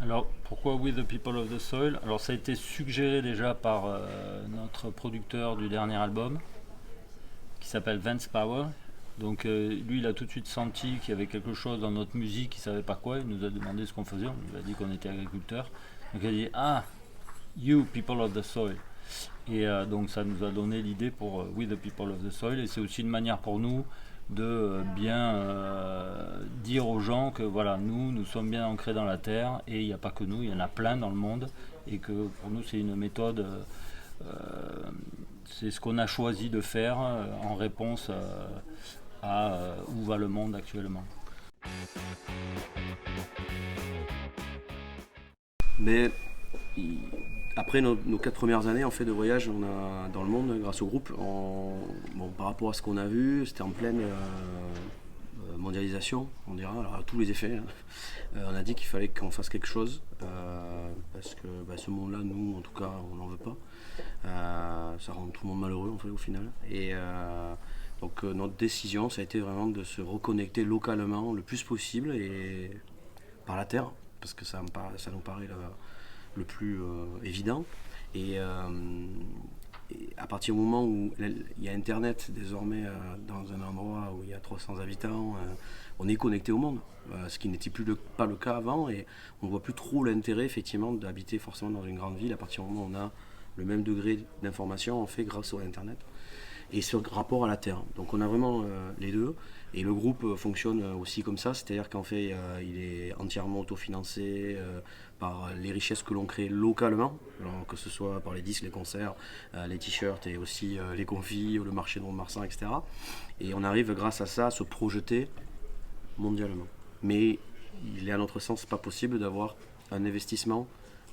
Alors, pourquoi We the People of the Soil? Alors, ça a été suggéré déjà par notre producteur du dernier album, qui s'appelle Vance Power. Donc, lui, il a tout de suite senti qu'il y avait quelque chose dans notre musique, il savait pas quoi. Il nous a demandé ce qu'on faisait. On lui a dit qu'on était agriculteurs. Donc, il a dit Ah, You People of the Soil. Et donc, ça nous a donné l'idée pour We the People of the Soil. Et c'est aussi une manière pour nous de bien dire aux gens que voilà, nous sommes bien ancrés dans la terre et il n'y a pas que nous, il y en a plein dans le monde et que pour nous c'est une méthode, c'est ce qu'on a choisi de faire en réponse à où va le monde actuellement. Mais il- après nos 4 premières années en fait de voyage dans le monde grâce au groupe, bon, par rapport à ce qu'on a vu, c'était en pleine mondialisation, on dira, alors à tous les effets, hein. On a dit qu'il fallait qu'on fasse quelque chose parce que ce monde-là, nous en tout cas, on n'en veut pas. Ça rend tout le monde malheureux en fait au final. Et donc notre décision, ça a été vraiment de se reconnecter localement le plus possible et par la terre, parce que ça nous paraît le plus évident. Et, à partir du moment où il y a Internet désormais dans un endroit où il y a 300 habitants, on est connecté au monde, ce qui n'était pas le cas avant, et on ne voit plus trop l'intérêt effectivement d'habiter forcément dans une grande ville à partir du moment où on a le même degré d'information en fait grâce au Internet et ce rapport à la terre. Donc on a vraiment les deux. Et le groupe fonctionne aussi comme ça, c'est-à-dire qu'en fait il est entièrement autofinancé par les richesses que l'on crée localement, alors que ce soit par les disques, les concerts, les t-shirts et aussi les confis, le marché de Mont-de-Marsan, etc. Et on arrive grâce à ça à se projeter mondialement. Mais il est à notre sens pas possible d'avoir un investissement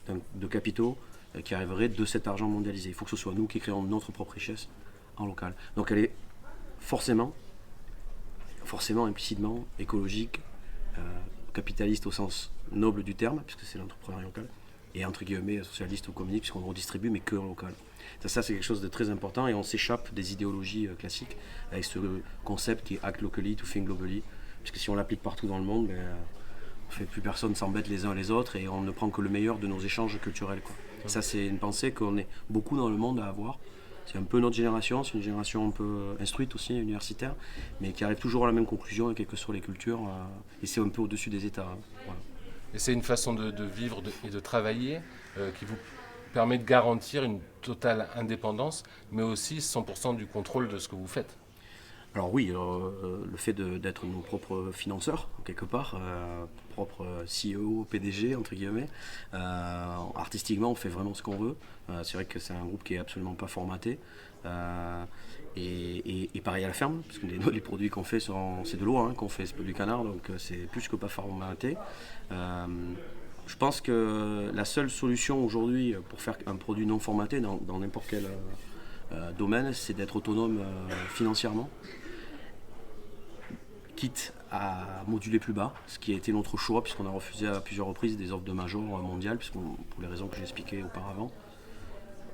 de capitaux qui arriverait de cet argent mondialisé. Il faut que ce soit nous qui créons notre propre richesse en local. Donc elle est forcément, forcément implicitement écologique, euh, capitaliste au sens noble du terme, puisque c'est l'entrepreneuriat local, et entre guillemets socialiste ou communiste, puisqu'on redistribue, mais que en local. Ça c'est quelque chose de très important et on s'échappe des idéologies classiques avec ce concept qui est act locally to think globally, puisque si on l'applique partout dans le monde, plus personne s'embête les uns les autres et on ne prend que le meilleur de nos échanges culturels, quoi. Ça c'est une pensée qu'on est beaucoup dans le monde à avoir. C'est un peu notre génération, c'est une génération un peu instruite aussi, universitaire, mais qui arrive toujours à la même conclusion, quelles que soient les cultures, et c'est un peu au-dessus des États, hein. Voilà. Et c'est une façon de vivre et de travailler qui vous permet de garantir une totale indépendance, mais aussi 100% du contrôle de ce que vous faites. Alors oui, le fait d'être nos propres financeurs, quelque part, propre CEO, PDG, entre guillemets, artistiquement on fait vraiment ce qu'on veut. C'est vrai que c'est un groupe qui est absolument pas formaté. Et pareil à la ferme, parce que les produits qu'on fait, c'est de l'eau qu'on fait, c'est pas du canard, donc c'est plus que pas formaté. Euh, je pense que la seule solution aujourd'hui pour faire un produit non formaté dans n'importe quel domaine, c'est d'être autonome financièrement, quitte à moduler plus bas, ce qui a été notre choix, puisqu'on a refusé à plusieurs reprises des offres de major mondiales, pour les raisons que j'ai expliquées auparavant.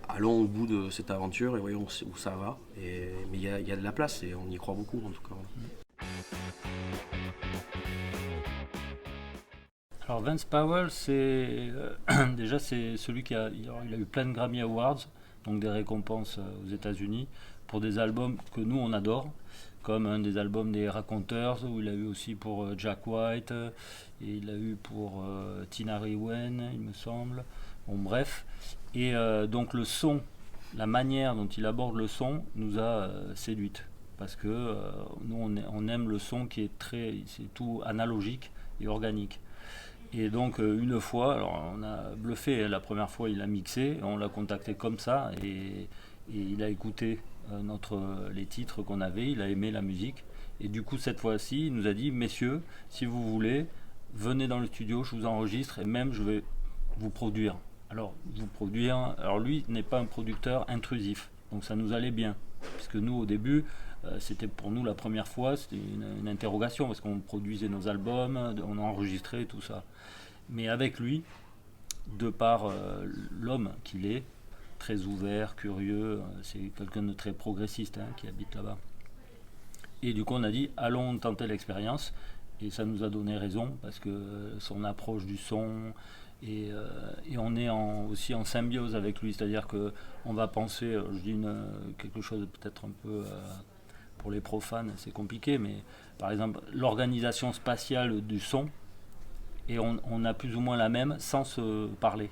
Allons au bout de cette aventure et voyons où ça va. Mais il y a de la place et on y croit beaucoup en tout cas. Alors Vance Powell, c'est déjà c'est celui il a eu plein de Grammy Awards, donc des récompenses aux États-Unis pour des albums que nous on adore, comme un des albums des Raconteurs où il a eu aussi pour Jack White et il a eu pour Tina Rewen, il me semble. Bon bref, et donc le son, la manière dont il aborde le son nous a séduites parce que nous on aime le son qui est c'est tout analogique et organique. Et donc une fois, alors on a bluffé, la première fois il a mixé, on l'a contacté comme ça et il a écouté les titres qu'on avait, il a aimé la musique. Et du coup cette fois-ci il nous a dit messieurs, si vous voulez, venez dans le studio, je vous enregistre et même je vais vous produire. Alors vous produire, alors lui n'est pas un producteur intrusif, donc ça nous allait bien. Parce que nous au début, c'était pour nous la première fois, c'était une interrogation parce qu'on produisait nos albums, on enregistrait tout ça. Mais avec lui, de par l'homme qu'il est, très ouvert, curieux, c'est quelqu'un de très progressiste qui habite là-bas. Et du coup, on a dit allons tenter l'expérience. Et ça nous a donné raison parce que son approche du son Et on est aussi en symbiose avec lui, c'est-à-dire qu'on va penser, je dis quelque chose peut-être un peu pour les profanes, c'est compliqué, mais par exemple l'organisation spatiale du son, et on a plus ou moins la même sans se parler.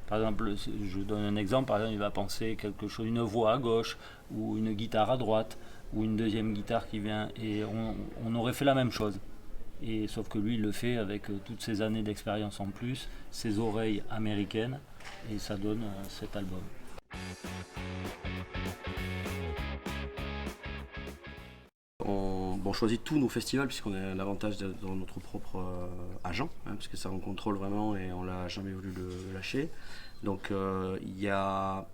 Par exemple, je donne un exemple, par exemple, il va penser quelque chose, une voix à gauche, ou une guitare à droite, ou une deuxième guitare qui vient, et on aurait fait la même chose. Et sauf que lui, il le fait avec toutes ses années d'expérience en plus, ses oreilles américaines, et ça donne cet album. On choisit tous nos festivals puisqu'on a l'avantage d'être dans notre propre agent, parce que ça on contrôle vraiment et on l'a jamais voulu le lâcher. Donc il y a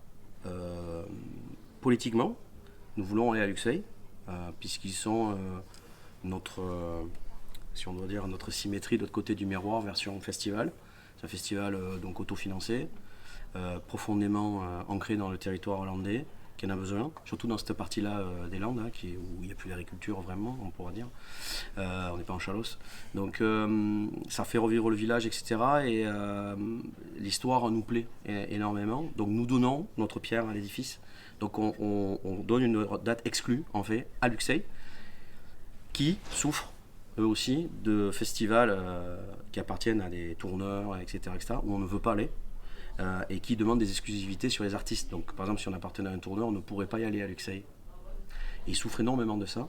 politiquement, nous voulons aller à Luxeuil, puisqu'ils sont notre, si on doit dire, notre symétrie de l'autre côté du miroir version festival. C'est un festival donc autofinancé, profondément ancré dans le territoire hollandais, qui en a besoin, surtout dans cette partie-là des Landes, où il n'y a plus d'agriculture vraiment, on pourra dire. On n'est pas en Chalosse. Donc ça fait revivre le village, etc. Et l'histoire nous plaît énormément. Donc nous donnons notre pierre à l'édifice. Donc on donne une date exclue, en fait, à Luxeuil, qui souffre eux aussi de festivals qui appartiennent à des tourneurs, etc., où on ne veut pas aller. Et qui demandent des exclusivités sur les artistes. Donc par exemple si on appartenait à un tourneur, on ne pourrait pas y aller à Luxeuil. Et ils souffrent énormément de ça.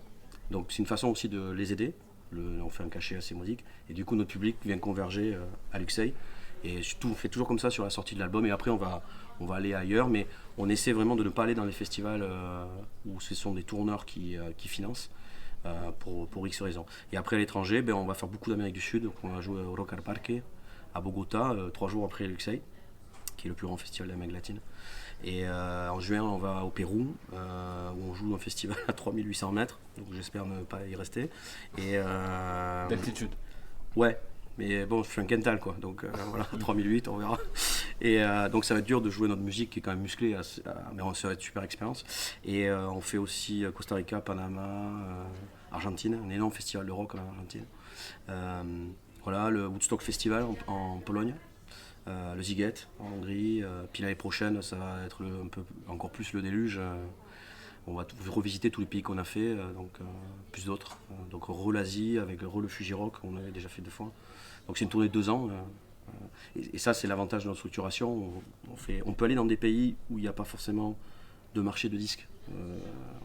Donc c'est une façon aussi de les aider. On fait un cachet assez modique. Et du coup notre public vient converger à Luxeuil. Et on fait toujours comme ça sur la sortie de l'album. Et après on va aller ailleurs. Mais on essaie vraiment de ne pas aller dans les festivals où ce sont des tourneurs qui financent. Pour X raisons. Et après à l'étranger, on va faire beaucoup d'Amérique du Sud. Donc on va jouer au Rock al Parque à Bogota 3 jours après Luxeuil, qui est le plus grand festival d'Amérique latine. Et en juin, on va au Pérou, où on joue un festival à 3800 mètres, donc j'espère ne pas y rester. D'altitude. Ouais, mais bon, je suis un Quental, quoi, donc voilà, 3008, on verra. Et donc ça va être dur de jouer notre musique, qui est quand même musclée, mais ça va être une super expérience. Et on fait aussi Costa Rica, Panama, Argentine, un énorme festival de rock en Argentine. Voilà, le Woodstock Festival en Pologne. Le Ziget en Hongrie, puis l'année prochaine ça va être encore plus le déluge. On va revisiter tous les pays qu'on a fait, donc plus d'autres. Donc l'Asie avec le Fujirock, on l'avait déjà fait 2 fois. Donc c'est une tournée de 2 ans. Et ça c'est l'avantage de notre structuration. On peut aller dans des pays où il n'y a pas forcément de marché de disques.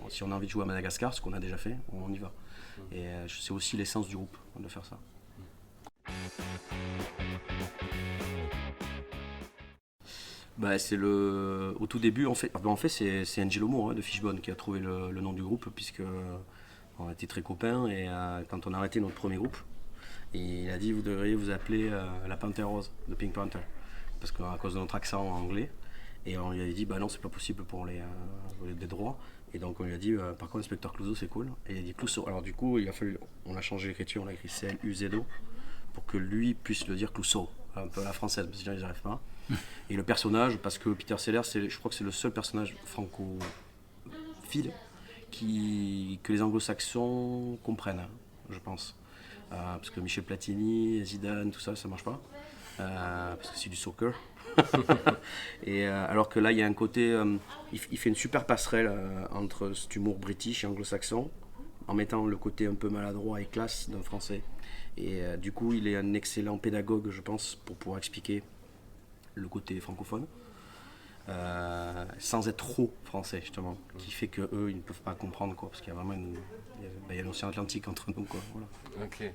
Si on a envie de jouer à Madagascar, ce qu'on a déjà fait, on y va. Et c'est aussi l'essence du groupe de faire ça. C'est au tout début, en fait c'est Angelo Moore de Fishbone qui a trouvé le nom du groupe, puisque on était très copains, et quand on a arrêté notre premier groupe, et il a dit vous devriez vous appeler la Panthère Rose, de Pink Panther, parce qu'à cause de notre accent anglais, et on lui a dit non, c'est pas possible pour les droits, et donc on lui a dit par contre Inspecteur Clouseau c'est cool, et il a dit Clouseau. Alors du coup on a changé l'écriture, on a écrit CLUZO pour que lui puisse le dire Clouseau, un peu à la française, parce que les gens ils n'arrivent pas. Et le personnage, parce que Peter Sellers, je crois que c'est le seul personnage francophile que les anglo-saxons comprennent, je pense. Parce que Michel Platini, Zidane, tout ça, ça marche pas. Parce que c'est du soccer. Et alors que là, il y a un côté, il fait une super passerelle entre cet humour british et anglo-saxon, en mettant le côté un peu maladroit et classe d'un français. Et du coup, il est un excellent pédagogue, je pense, pour pouvoir expliquer le côté francophone, sans être trop français, justement, qui fait qu'eux, ils ne peuvent pas comprendre, quoi, parce qu'il y a vraiment il y a l'océan Atlantique entre nous, quoi. Voilà. Ok.